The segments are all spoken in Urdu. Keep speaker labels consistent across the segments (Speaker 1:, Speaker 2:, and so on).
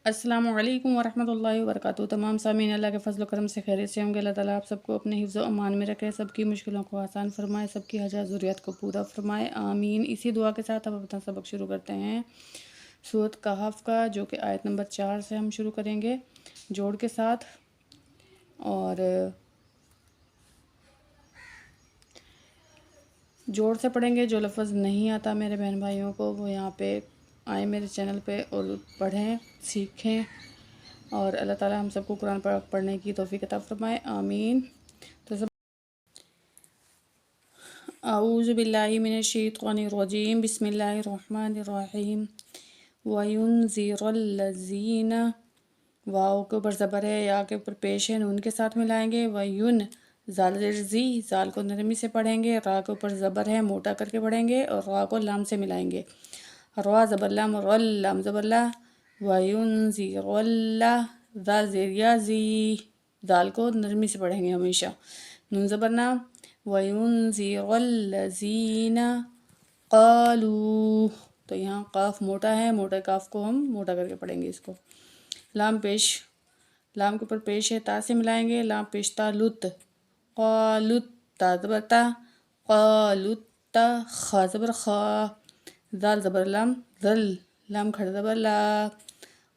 Speaker 1: السلام علیکم ورحمۃ اللہ وبرکاتہ۔ تمام سامعین اللہ کے فضل و کرم سے خیریت سے ہوں گے۔ اللہ تعالیٰ آپ سب کو اپنے حفظ و امان میں رکھے، سب کی مشکلوں کو آسان فرمائے، سب کی حاجات ضروریات کو پورا فرمائے، آمین۔ اسی دعا کے ساتھ ہم اپنا سبق شروع کرتے ہیں سورۃ کہف کا، جو کہ آیت نمبر 4 سے ہم شروع کریں گے جوڑ کے ساتھ۔ اور جوڑ سے پڑھیں گے۔ جو لفظ نہیں آتا میرے بہن بھائیوں کو، وہ یہاں پہ آئیں میرے چینل پہ اور پڑھیں، سیکھیں، اور اللہ تعالیٰ ہم سب کو قرآن پڑھنے کی توفیق عطا فرمائے، آمین۔ تو سب اعوذ باللہ من الشیطان الرجیم، بسم اللہ الرحمن الرحیم۔ وَيُنذِرَ الَّذِينَ، واو کے اوپر زبر ہے، یا کے اوپر پیش ہے، نون کے ساتھ ملائیں گے۔ وَيُن، زال زیر زی، زال کو نرمی سے پڑھیں گے، را کے اوپر زبر ہے، موٹا کر کے پڑھیں گے، اور را کو لام سے ملائیں گے۔ را زبر لام، رل لام زبر لا، وَيُنذِرَ اللہ، زال زیر یا زی، زال کو نرمی سے پڑھیں گے ہمیشہ، نون زبر نا۔ وَيُنذِرَ الَّذِينَ قَالُوا، تو یہاں قاف موٹا ہے، موٹا کاف کو ہم موٹا کر کے پڑھیں گے اس کو۔ لام پیش، لام کے اوپر پیش ہے، تا سے ملائیں گے، لام پیش تا لت، قالت، تا زبر تا، قالت، خا زبر خا، زال زبر لام، ذل، لام کھڑا زبر لا،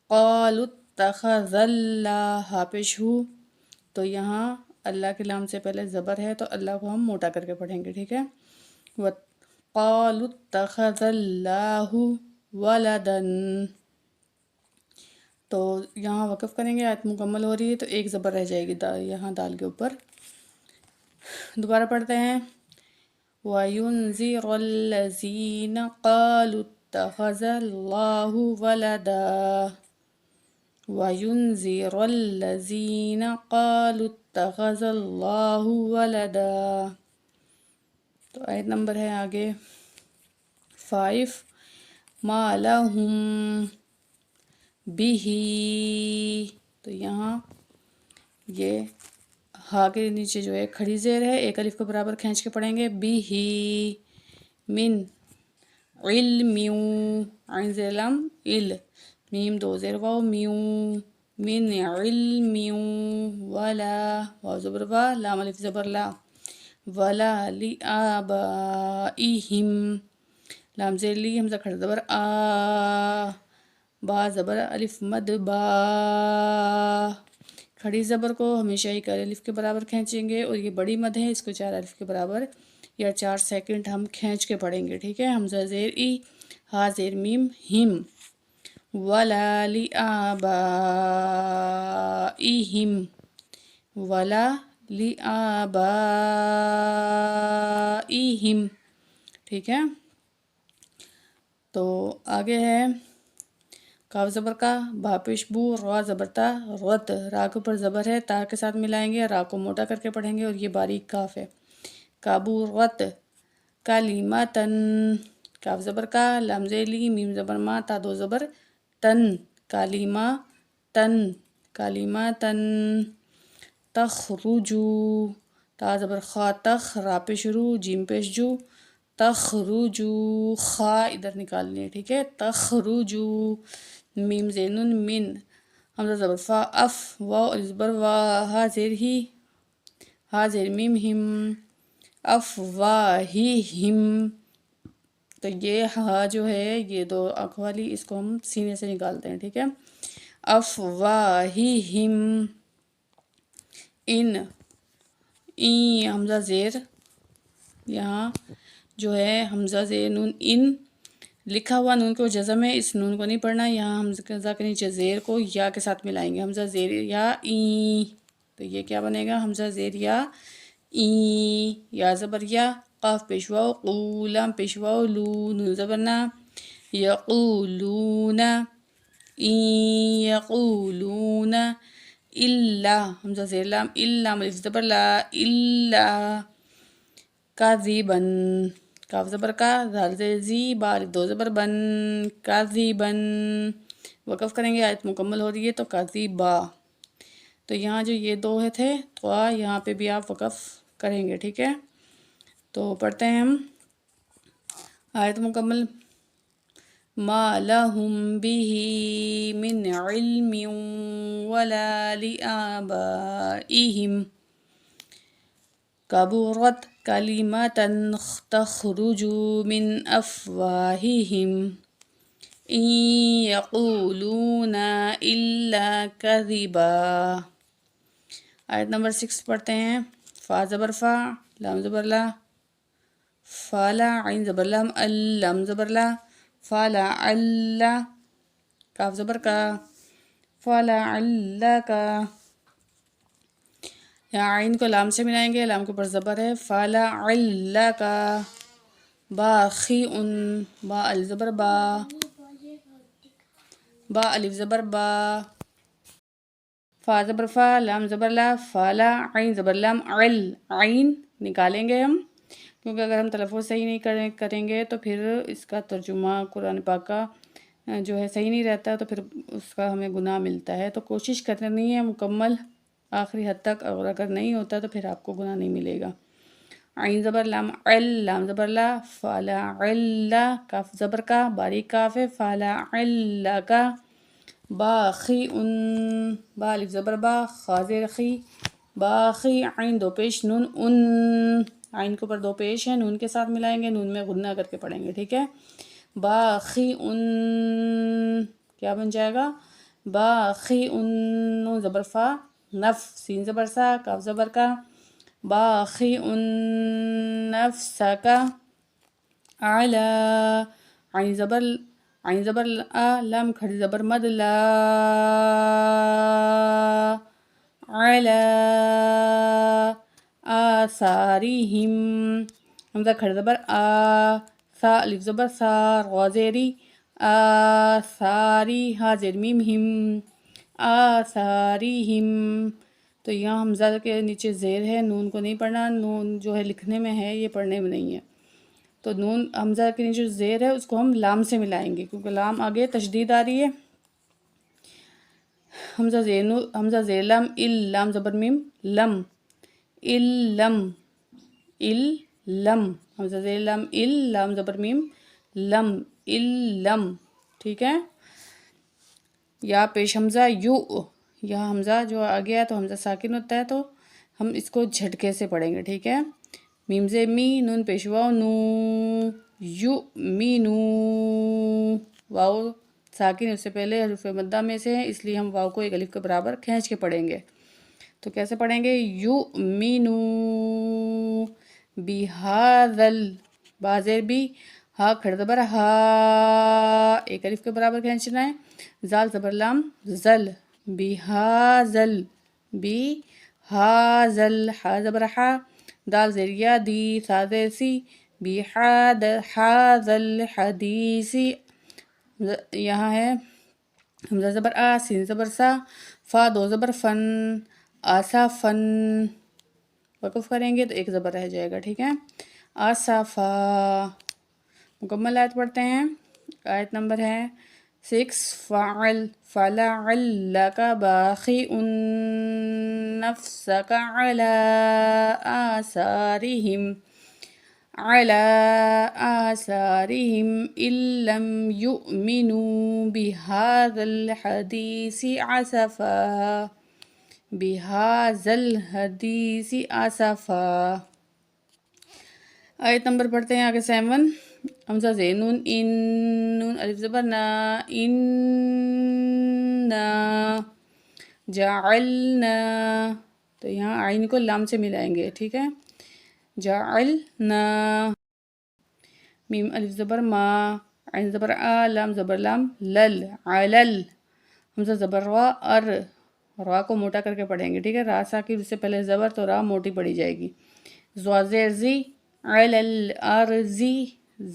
Speaker 1: قالوا اتخذ اللہ، ہا پیش ہو، تو یہاں اللہ کے لام سے پہلے زبر ہے، تو اللہ کو ہم موٹا کر کے پڑھیں گے، ٹھیک ہے۔ قالوا اتخذ اللہ ولدا، تو یہاں وقف کریں گے، آیت مکمل ہو رہی ہے تو ایک زبر رہ جائے گی یہاں دال کے اوپر۔ دوبارہ پڑھتے ہیں، وَيُنذِرَ الَّذِينَ قَالُوا اتَّخَذَ اللَّهُ وَلَدًا، وَيُنذِرَ الَّذِينَ قَالُوا اتَّخَذَ اللَّهُ وَلَدًا۔ تو آیت نمبر ہے آگے 5، مَا لَهُم بِهِ، تو یہاں یہ ہا کے نیچے جو ہے کھڑی زیر ہے، ایک الف کو برابر کھینچ کے پڑھیں گے، بِهِ من علم، عین زیر لام ال، میم دو زیر واو، میوں، من علم، ولا، واو زبر وا، لام الف زبر لا، ولا لآبائہم، لام زیر لی، حمزہ کھڑا زبر آ، با زبر الف مد با، کھڑی زبر کو ہمیشہ ایک الف کے برابر کھینچیں گے، اور یہ بڑی مد ہے، اس کو 4 الف کے برابر یا 4 سیکنڈ ہم کھینچ کے پڑھیں گے، ٹھیک ہے۔ حمزہ زیر ای، ہا زیر میم، ہم، ولا لآبائہم، ولا لآبائہم، ٹھیک ہے۔ تو آگے ہے کاف زبر کا، با پیش بو، را زبر تا، رت، را کے اوپر زبر ہے، تا کے ساتھ ملائیں گے، را کو موٹا کر کے پڑھیں گے، اور یہ باریک کاف ہے۔ کابو رت، کلمتن، کاف زبر کا، لام زیر لی، میم زبر ما، تا دو زبر تن، کلمہ تن، کلمتن، تخرجو، تا زبر خا تخ، را پیش رو، جیم پیش جو، تخرجو، خا ادھر نکالنی ہے، ٹھیک ہے، تخرجو، میم زینن من، حمزہ زبر فا اف، واو الف زبر وا، ہا زیر ہی، ہا زیر میم ہم، افواہہم، تو یہ ہا جو ہے یہ دو آنکھ والی، اس کو ہم سینے سے نکالتے ہیں، ٹھیک ہے۔ افواہہم، ان، این، حمزہ زیر، یہاں جو ہے حمزہ زیر نون ان، لکھا ہوا نون کو جزم ہے، اس نون کو نہیں پڑھنا، یہاں حمزہ کے نیچے زیر کو یا کے ساتھ ملائیں گے، حمزہ زیر یا این، تو یہ کیا بنے گا، حمزہ زیر یا این، یا زبر یا، قاف پیشواؤ، قو، لام پیشواؤ، لو، نون زبر نا، یقولون، این یقولون، الا، حمزہ زیر لام، الا، الف زبر لا، الا، کاذبن، کاف زبر کا، زال زیر زی، با الف دو زبر بن، کاذبن، وقف کریں گے، آیت مکمل ہو رہی ہے تو کاذبا، تو یہاں جو یہ دو تھے تو یہاں پہ بھی آپ وقف کریں گے، ٹھیک ہے۔ تو پڑھتے ہیں ہم آیت مکمل، ما لہم بہ من علم ولا لآبائهم كبرت كلمة تخرج من أفواههم إن يقولون إلا كذبا. آیت نمبر 6 پڑھتے ہیں. فا زبر فا، لام زبر لا، فالا، عین زبر لام، لام زبر لا، فالا اللہ، کاف زبر کا، فالا اللہ کا. یہاں عین کو لام سے ملائیں گے، لام کے اوپر زبر ہے، فالا اللہ کا. با خی ان، با الف زبر با، با الف زبر با، فا زبر فا، لام زبر لا، فالا، عین زبر لام، عین نکالیں گے ہم، کیونکہ اگر ہم تلفظ صحیح نہیں کریں گے تو پھر اس کا ترجمہ قرآن پاک کا جو ہے صحیح نہیں رہتا، تو پھر اس کا ہمیں گناہ ملتا ہے. تو کوشش کرنی ہے مکمل آخری حد تک، اور اگر نہیں ہوتا تو پھر آپ کو گناہ نہیں ملے گا. عین زبر لام، لام زبر لا، فالا اللہ، کاف زبر کا، باریک کاف ہے، فالا اللہ کا. باخی ان، با الف زبر با، خا زیر خی، باخی، عین دو پیش نون، ان، عین کے اوپر دو پیش ہیں، نون کے ساتھ ملائیں گے، نون میں غنہ کر کے پڑھیں گے، ٹھیک ہے. باخی ان، کیا بن جائے گا؟ باخی ان، نون زبر فا، نف، سین زبر سا، کاف زبر کا، باخی ان نفسا کا، علی، عین زبر آ، لام کھڑی زبر مد، لا، علی آثارہم، حمزہ کھڑی زبر آ، سا الف زبر سا، را زیری، آثاری، ہا زیر میم، ہم، آثارہم. تو یہاں حمزہ کے نیچے زیر ہے، نون کو نہیں پڑھنا، نون جو ہے لکھنے میں ہے، یہ پڑھنے میں نہیں ہے. تو نون حمزہ کے نیچے زیر ہے، اس کو ہم لام سے ملائیں گے، کیونکہ لام آگے تشدید آ رہی ہے. حمزہ زیر لام، لام زبر میم، لم، لم، حمزہ زیر لام، لام زبر میم، لم، لم، ٹھیک ہے. یا پیش حمزہ یو، یہاں حمزہ جو آگے ہے تو حمزہ ساکن ہوتا ہے، تو ہم اس کو جھٹکے سے پڑھیں گے، ٹھیک ہے. میم زیر می، نون پیش واو، نو، یو می نو، واو ساکن اس سے پہلے حروف مدہ میں سے ہے، اس لیے ہم واو کو ایک الف کے برابر کھینچ کے پڑھیں گے. تو کیسے پڑھیں گے؟ یو می نو بہذل، با زیر بی، ہا کھڑا زبر ہا، ایک الف کے برابر کھینچنا ہے، زال زبر لام، زل، بہذل، بہذل، ہا زبر ہا، دال زیر یا، دی، سا زیر سی، بہذل حدیثی. یہاں ہے حمزہ زبر آ، سین زبر سا، فا دو زبر فن، آسا فن، وقف کریں گے تو ایک زبر رہ جائے گا، ٹھیک ہے. آسافا. مکمل آیت پڑھتے ہیں. آیت نمبر ہے 6. فعل، فلعلک باخع نفسک علی آثارہم، إن لم يؤمنوا بهذا الحديث آسفا، بهذا الحديث آسفا. آیت نمبر پڑھتے ہیں آگے 7. حمزہ زیر نون، ان، نون الف زبر نا، اننا جعلنا، تو یہاں عین کو لام سے ملائیں گے، ٹھیک ہے. جعلنا، میم الف زبر ما، عین زبر آ، لام زبر لام، لل، علل، حمزہ زبر را، را کو موٹا کر کے پڑھیں گے، ٹھیک ہے. را ساکن اس سے پہلے زبر، تو را موٹی پڑھی جائے گی. زوا زیر زی، علل ارزی،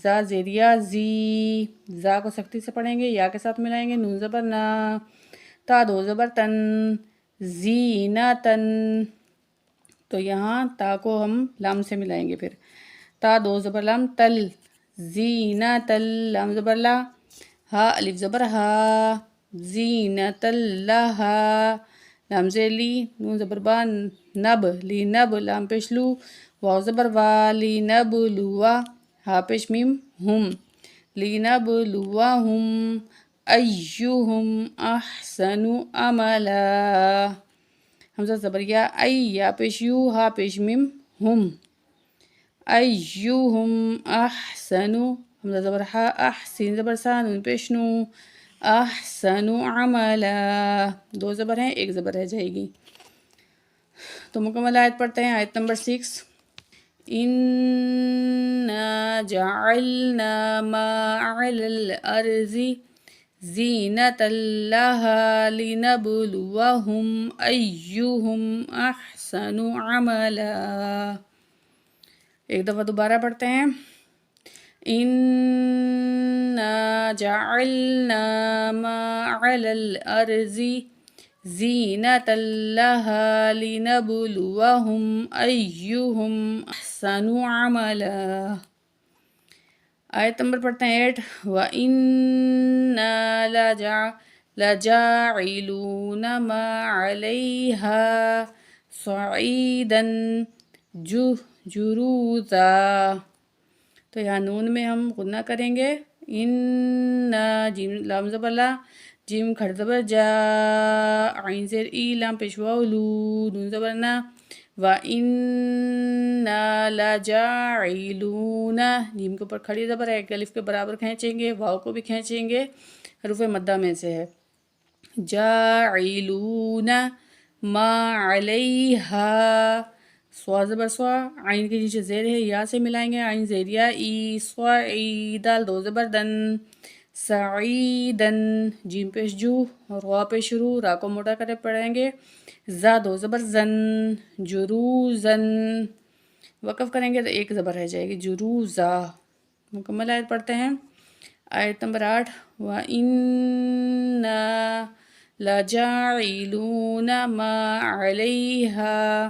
Speaker 1: زا زیر یا، زی، زا کو سختی سے پڑھیں گے، یا کے ساتھ ملائیں گے، نون زبر نا، تا دو زبر تن، زینتن، تو یہاں تا کو ہم لام سے ملائیں گے، پھر تا دو زبر لام، تل، زینتل، لام زبر لا، ہا الف زبر ہا، زینت اللہ، لام زیر لی، نون زبر با، نب، لی نب، لام پیش لو، واو زبر وا، لی نب لوا، ہا پیش میم، ہم، لی نب لوا ہم، ایہم احسن عملا. حمزہ زبر یا، یا پیش یو، ہا پیش میم، ہم. ایہم احسن، حمزہ زبر ہا، سین زبر سا، نون پیش نو، احسن عملا. دو زبر ہیں، ایک زبر رہ جائے گی. تو مکمل آیت پڑھتے ہیں. آیت نمبر 6. اِنَّا جَعَلْنَا مَا عَلَى الْأَرْضِ زِينَةً لَهَا لِنَبْلُوَهُمْ أَيُّهُمْ أَحْسَنُ عَمَلًا. ایک دفعہ دوبارہ پڑھتے ہیں. اِنَّا جَعَلْنَا مَا عَلَى الْأَرْضِ زِينَةً لَهَا لِنَبْلُوَهُمْ أَيُّهُمْ أَحْسَنُ عَمَلًا. آیت نمبر پڑھتے ہیں 8. وَإِنَّا لَجَاعِلُونَ مَا عَلَيْهَا صَعِيدًا جُرُوزًا. تو یہاں نون میں ہم غنہ کریں گے. جیم لام زبر لا، جیم کھڑ زبر جا، عین زیر ای، لام پیش واو لو، نون زبر نا. وَإِنَّا لَجَاعِلُونَ، جیم کے اوپر کھڑی زبر ہے، ایک الف کے برابر کھینچیں گے، واو کو بھی کھینچیں گے، حروف مدہ میں سے ہے. جَاعِلُونَ ما عَلَيْہا، سوا زبر سوا، عین کے نیچے زیر ہے، یا سے ملائیں گے، عین زیر یا ای، صعیدہ، دو زبر دن، سعیدن، جیم پیش جو، را پیش رو، را کو موٹا کرے پڑھیں گے، زا دو زبر زن، جروزن. وقف کریں گے تو ایک زبر رہ جائے گی، جروزا. مکمل آیت پڑھتے ہیں. آیت نمبر 8. وَإِنَّا لَجَاعِلُونَ مَا عَلَيْهَا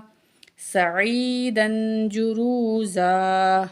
Speaker 1: صَعِيدًا جُرُوزًا.